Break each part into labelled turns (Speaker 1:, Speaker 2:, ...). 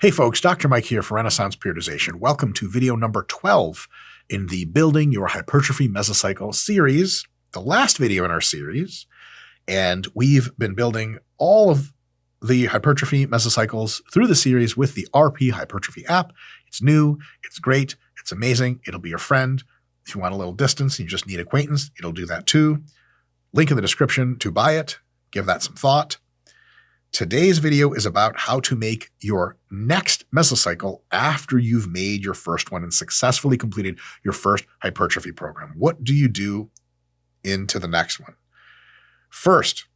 Speaker 1: Hey folks, Dr. Mike here for Renaissance Periodization. Welcome to video number 12 in the Building Your Hypertrophy Mesocycle series, the last video in our series. And we've been building all of the hypertrophy mesocycles through the series with the RP Hypertrophy app. It's new, it's great, it's amazing, it'll be your friend. If you want a little distance and you just need acquaintance, it'll do that too. Link in the description to buy it. Give that some thought. Today's video is about how to make your next mesocycle after you've made your first one and successfully completed your first hypertrophy program. What do you do into the next one? First,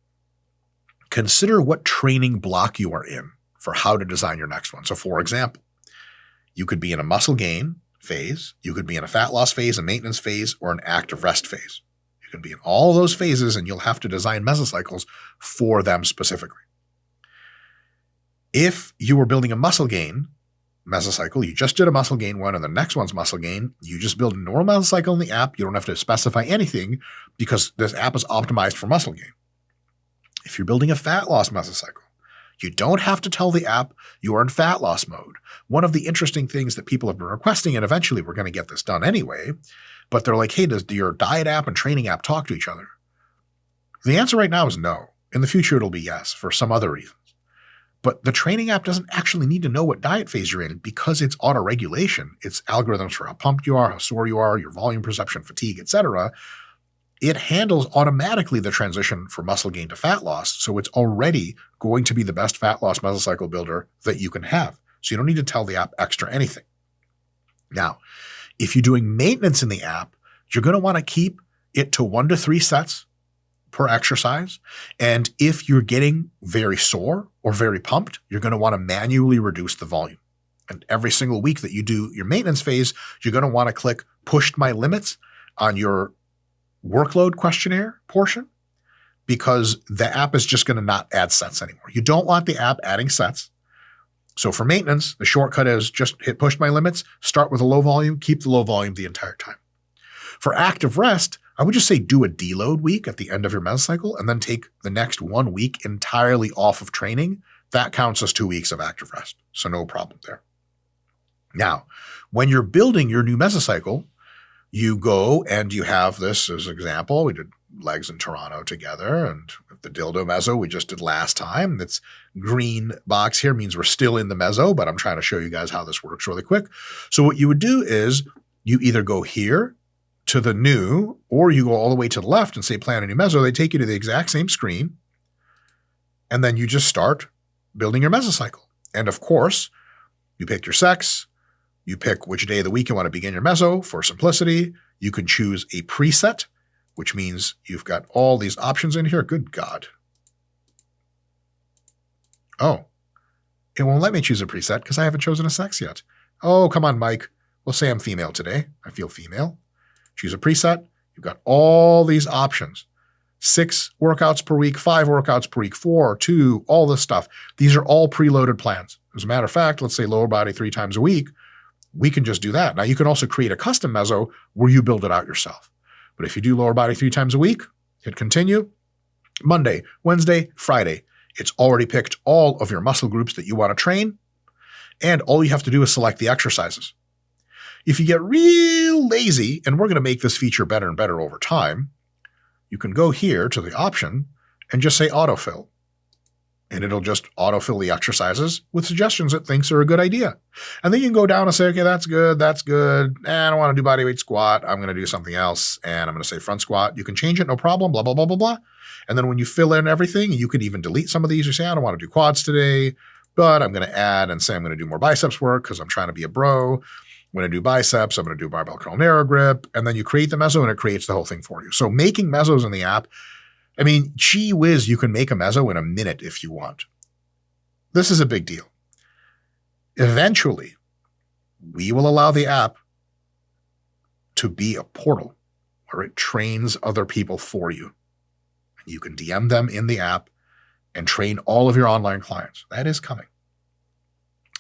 Speaker 1: consider what training block you are in for how to design your next one. So for example, you could be in a muscle gain phase, you could be in a fat loss phase, a maintenance phase, or an active rest phase. You can be in all those phases and you'll have to design mesocycles for them specifically. If you were building a muscle gain mesocycle, you just did a muscle gain one and the next one's muscle gain, you just build a normal mesocycle in the app. You don't have to specify anything because this app is optimized for muscle gain. If you're building a fat loss mesocycle, you don't have to tell the app you are in fat loss mode. One of the interesting things that people have been requesting, and eventually we're going to get this done anyway, but they're like, hey, does your diet app and training app talk to each other? The answer right now is no. In the future, it'll be yes for some other reasons. But the training app doesn't actually need to know what diet phase you're in because it's auto-regulation. It's algorithms for how pumped you are, how sore you are, your volume perception, fatigue, etc. It handles automatically the transition from muscle gain to fat loss. So it's already going to be the best fat loss mesocycle builder that you can have. So you don't need to tell the app extra anything. Now, if you're doing maintenance in the app, you're going to want to keep it to 1 to 3 sets per exercise. And if you're getting very sore or very pumped, you're going to want to manually reduce the volume. And every single week that you do your maintenance phase, you're going to want to click pushed my limits on your workload questionnaire portion because the app is just going to not add sets anymore. You don't want the app adding sets. So for maintenance, the shortcut is just hit push my limits, start with a low volume, keep the low volume the entire time. For active rest, I would just say do a deload week at the end of your mesocycle and then take the next 1 week entirely off of training. That counts as 2 weeks of active rest. So no problem there. Now, when you're building your new mesocycle, you go and you have this as an example. We did legs in Toronto together and the dildo meso we just did last time. This green box here means we're still in the meso, but I'm trying to show you guys how this works really quick. So what you would do is you either go here to the new, or you go all the way to the left and say plan a new meso. They take you to the exact same screen. And then you just start building your mesocycle. And of course, you pick your sex, you pick which day of the week you want to begin your meso for simplicity. You can choose a preset, which means you've got all these options in here. Good God. Oh, it won't let me choose a preset because I haven't chosen a sex yet. Oh, come on, Mike. We'll say I'm female today. I feel female. Choose a preset. You've got all these options. 6 workouts per week, 5 workouts per week, 4, 2, all this stuff. These are all preloaded plans. As a matter of fact, let's say lower body 3 times a week. We can just do that. Now you can also create a custom meso where you build it out yourself. But if you do lower body 3 times a week, hit continue. Monday, Wednesday, Friday. It's already picked all of your muscle groups that you want to train. And all you have to do is select the exercises. If you get real lazy, and we're going to make this feature better and better over time, you can go here to the option and just say autofill. And it'll just autofill the exercises with suggestions it thinks are a good idea. And then you can go down and say, okay, that's good, that's good. I don't want to do bodyweight squat. I'm going to do something else. And I'm going to say front squat. You can change it, no problem, blah, blah, blah, blah, blah. And then when you fill in everything, you can even delete some of these. You say, I don't want to do quads today, but I'm going to add and say I'm going to do more biceps work because I'm trying to be a bro. I'm going to do biceps, I'm going to do barbell curl narrow grip, and then you create the meso and it creates the whole thing for you. So making mesos in the app, I mean, gee whiz, you can make a meso in a minute if you want. This is a big deal. Eventually, we will allow the app to be a portal where it trains other people for you. And you can DM them in the app and train all of your online clients. That is coming.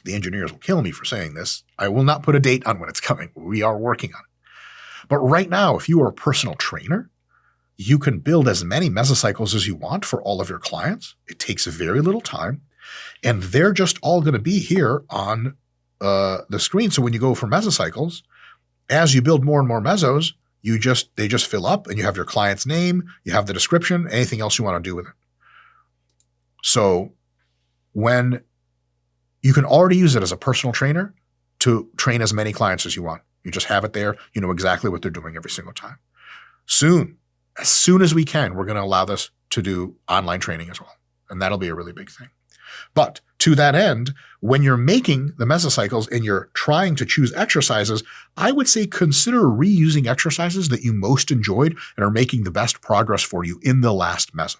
Speaker 1: The engineers will kill me for saying this. I will not put a date on when it's coming. We are working on it. But right now, if you are a personal trainer, you can build as many mesocycles as you want for all of your clients. It takes very little time. And they're just all going to be here on the screen. So when you go for mesocycles, as you build more and more mesos, they just fill up, and you have your client's name, you have the description, anything else you want to do with it. So when you can already use it as a personal trainer to train as many clients as you want. You just have it there. You know exactly what they're doing every single time. Soon, as soon as we can, we're going to allow this to do online training as well. And that'll be a really big thing. But to that end, when you're making the mesocycles and you're trying to choose exercises, I would say consider reusing exercises that you most enjoyed and are making the best progress for you in the last meso.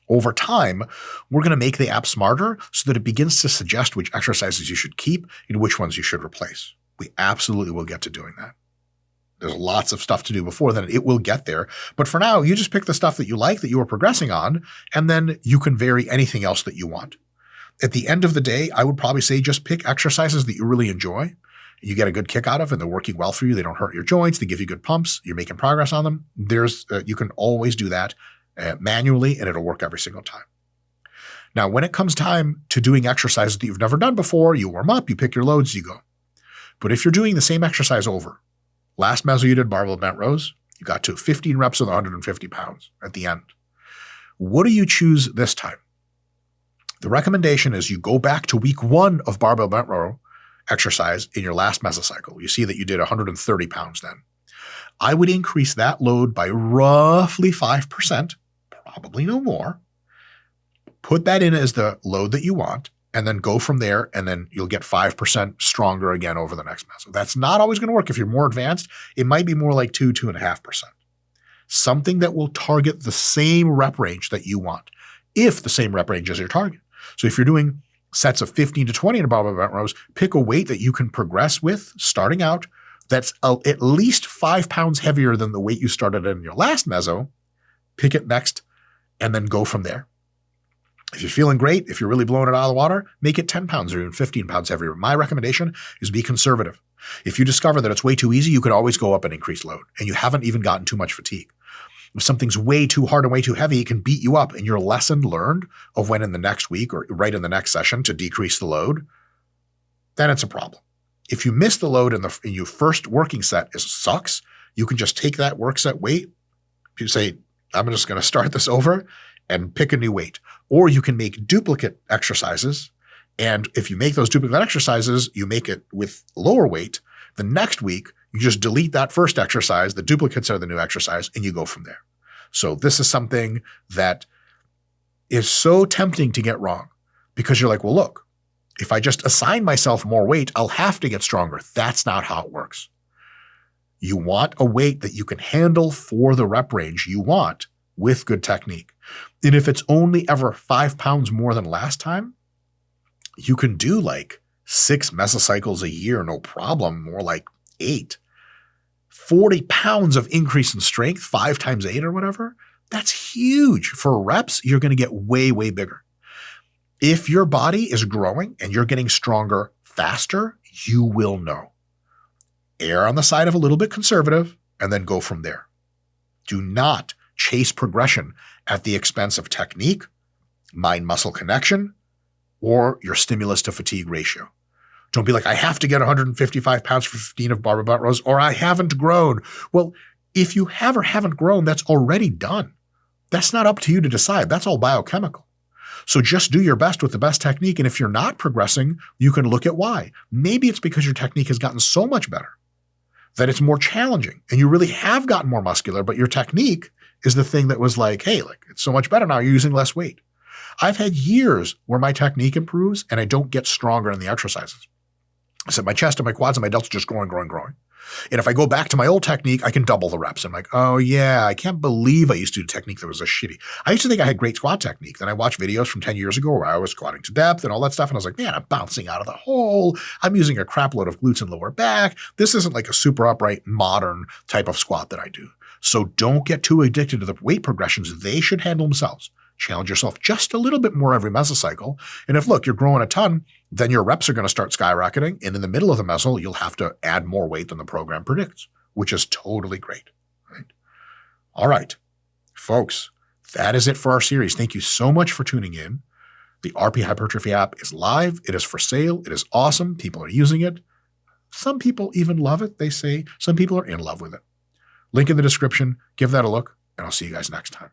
Speaker 1: Over time, we're going to make the app smarter so that it begins to suggest which exercises you should keep and which ones you should replace. We absolutely will get to doing that. There's lots of stuff to do before then. It will get there. But for now, you just pick the stuff that you like, that you are progressing on, and then you can vary anything else that you want. At the end of the day, I would probably say just pick exercises that you really enjoy, you get a good kick out of, and they're working well for you. They don't hurt your joints. They give you good pumps. You're making progress on them. You can always do that manually, and it'll work every single time. Now, when it comes time to doing exercises that you've never done before, you warm up, you pick your loads, you go. But if you're doing the same exercise over, last meso you did barbell bent rows, you got to 15 reps with 150 pounds at the end. What do you choose this time? The recommendation is you go back to week 1 of barbell bent row exercise in your last mesocycle. You see that you did 130 pounds then. I would increase that load by roughly 5%, probably no more. Put that in as the load that you want, and then go from there, and then you'll get 5% stronger again over the next meso. That's not always going to work. If you're more advanced, it might be more like 2.5%. Something that will target the same rep range that you want, if the same rep range is your target. So if you're doing sets of 15 to 20 in a barbell bent rows, pick a weight that you can progress with starting out that's at least 5 pounds heavier than the weight you started in your last meso. Pick it next, and then go from there. If you're feeling great, if you're really blowing it out of the water, make it 10 pounds or even 15 pounds heavier. My recommendation is be conservative. If you discover that it's way too easy, you can always go up and increase load, and you haven't even gotten too much fatigue. If something's way too hard and way too heavy, it can beat you up, and your lesson learned of when in the next week or right in the next session to decrease the load, then it's a problem. If you miss the load in your first working set, it sucks. You can just take that work set weight. You say, I'm just going to start this over and pick a new weight. Or you can make duplicate exercises. And if you make those duplicate exercises, you make it with lower weight. The next week, you just delete that first exercise. The duplicates are the new exercise, and you go from there. So this is something that is so tempting to get wrong because you're like, well, look, if I just assign myself more weight, I'll have to get stronger. That's not how it works. You want a weight that you can handle for the rep range you want with good technique. And if it's only ever 5 pounds more than last time, you can do like 6 mesocycles a year, no problem, more like 8. 40 pounds of increase in strength, 5 times 8 or whatever, that's huge. For reps, you're going to get way, way bigger. If your body is growing and you're getting stronger faster, you will know. Err on the side of a little bit conservative and then go from there. Do not chase progression at the expense of technique, mind-muscle connection, or your stimulus to fatigue ratio. Don't be like, I have to get 155 pounds for 15 of barbell bent rows, or I haven't grown. Well, if you have or haven't grown, that's already done. That's not up to you to decide. That's all biochemical. So just do your best with the best technique. And if you're not progressing, you can look at why. Maybe it's because your technique has gotten so much better that it's more challenging and you really have gotten more muscular, but your technique is the thing that was like, hey, like it's so much better now, you're using less weight. I've had years where my technique improves and I don't get stronger in the exercises. I said my chest and my quads and my delts are just growing. And if I go back to my old technique, I can double the reps. I'm like, oh yeah, I can't believe I used to do technique that was a shitty. I used to think I had great squat technique. Then I watched videos from 10 years ago where I was squatting to depth and all that stuff. And I was like, man, I'm bouncing out of the hole. I'm using a crap load of glutes and lower back. This isn't like a super upright, modern type of squat that I do. So don't get too addicted to the weight progressions. They should handle themselves. Challenge yourself just a little bit more every mesocycle. And if, look, you're growing a ton, then your reps are going to start skyrocketing. And in the middle of the meso, you'll have to add more weight than the program predicts, which is totally great. Right? All right, folks, that is it for our series. Thank you so much for tuning in. The RP Hypertrophy app is live. It is for sale. It is awesome. People are using it. Some people even love it. They say some people are in love with it. Link in the description. Give that a look, and I'll see you guys next time.